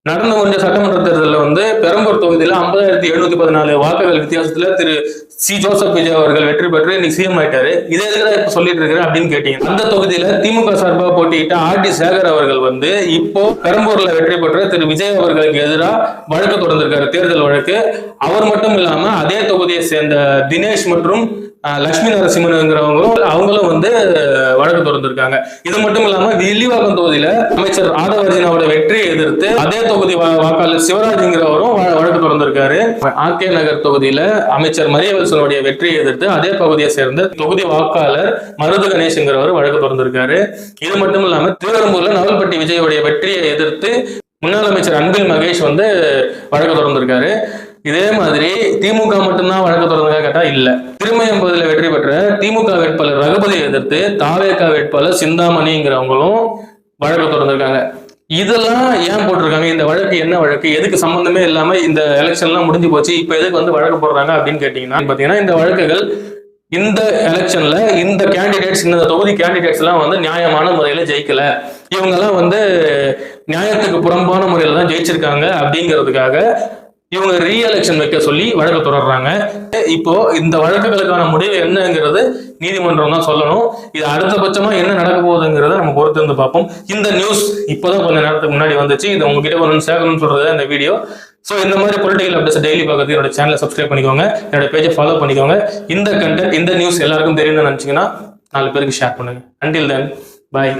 நடந்து முடிஞ்ச சட்டமன்ற தேர்தலில் வந்து பெரம்பூர் தொகுதியில் 50,714 வாக்குகள் வித்தியாசத்துல திரு சி ஜோசப் விஜய் அவர்கள் வெற்றி பெற்று இன்னைக்கு சிஎம் ஆயிட்டாரு. இதே இதுதான் இப்ப சொல்லிட்டு இருக்கிறேன் அப்படின்னு கேட்டீங்க. அந்த தொகுதியில திமுக சார்பாக போட்டியிட்ட ஆர்டி சேகர் அவர்கள் வந்து இப்போ பெரம்பூர்ல வெற்றி பெற்ற திரு விஜய் அவர்களுக்கு எதிராக வழக்கு தொடர்ந்திருக்காரு, தேர்தல் வழக்கு. அவர் மட்டும் இல்லாம அதே தொகுதியை சேர்ந்த தினேஷ் மற்றும் லட்சுமி நரசிம்மன்ங்கிறவங்களும் அவங்களும் வந்து வழக்கு தொடர்ந்திருக்காங்க. இது மட்டும் இல்லாம வில்லிவாக்கம் தொகுதியில அமைச்சர் ஆதவர்ஜினாவோட வெற்றியை எதிர்த்து அதே தொகுதி வாக்காளர் சிவராஜ்ங்கிறவரும் வழக்கு தொடர்ந்திருக்காரு. ஆர்கே நகர் தொகுதியில அமைச்சர் மரியவல்சனுடைய வெற்றியை எதிர்த்து அதே பகுதியை சேர்ந்த தொகுதி வாக்காளர் மருது கணேஷ்ங்கிறவர் வழக்கு தொடர்ந்திருக்காரு. இது மட்டும் இல்லாம திருவெரும்பூர்ல நவல்பட்டி விஜயோடைய வெற்றியை எதிர்த்து முன்னாள் அமைச்சர் அன்பில் மகேஷ் வந்து வழக்கு தொடர்ந்திருக்காரு. இதே மாதிரி திமுக மட்டும்தான் வழக்கு தொடர்ந்ததா கேட்டா இல்ல. திருமயம்பதில வெற்றி பெற்ற திமுக வேட்பாளர் ரகுபதியை எதிர்த்து தாவேக வேட்பாளர் சிந்தாமணிங்கிறவங்களும் வழக்கு தொடர்ந்திருக்காங்க. இதெல்லாம் ஏன் போட்டிருக்காங்க? இந்த வழக்கு என்ன வழக்கு? எதுக்கு சம்பந்தமே இல்லாம இந்த எலெக்ஷன் எல்லாம் முடிஞ்சு போச்சு, இப்ப எதுக்கு வந்து வழக்கு போடுறாங்க அப்படின்னு கேட்டீங்கன்னா பாத்தீங்கன்னா இந்த வழக்குகள் இந்த எலெக்ஷன்ல இந்த கேண்டிடேட்ஸ், இந்த தொகுதி கேண்டிடேட்ஸ் எல்லாம் வந்து நியாயமான முறையில ஜெயிக்கல, இவங்க எல்லாம் வந்து நியாயத்துக்கு புறம்பான முறையில தான் ஜெயிச்சிருக்காங்க அப்படிங்கிறதுக்காக இவங்க ரீஎலெக்ஷன் வைக்க சொல்லி வழக்கு தொடர்றாங்க. இப்போ இந்த வழக்குகளுக்கான முடிவு என்னங்கிறது நீதிமன்றம் தான் சொல்லணும். இது அடுத்தபட்சமா என்ன நடக்க போகுதுங்கிறத நம்ம பொறுத்து இருந்து பார்ப்போம். இந்த நியூஸ் இப்போதான் கொஞ்சம் நேரத்துக்கு முன்னாடி வந்துச்சு. இது உங்ககிட்ட கொஞ்சம் சேகரணும்னு சொல்றது இந்த வீடியோ. ஸோ இந்த மாதிரி பொலிட்டிக்கல் அப்டேட்ஸ் டெய்லி பார்க்கறது என்னோட சேனலை சப்ஸ்கிரைப் பண்ணிக்கோங்க, என்னோட பேஜை ஃபாலோ பண்ணிக்கோங்க. இந்த கண்டென்ட், இந்த நியூஸ் எல்லாருக்கும் தெரியும்னு நினைச்சீங்கன்னா 4 பேருக்கு ஷேர் பண்ணுங்க. அண்டில் தென், பாய்.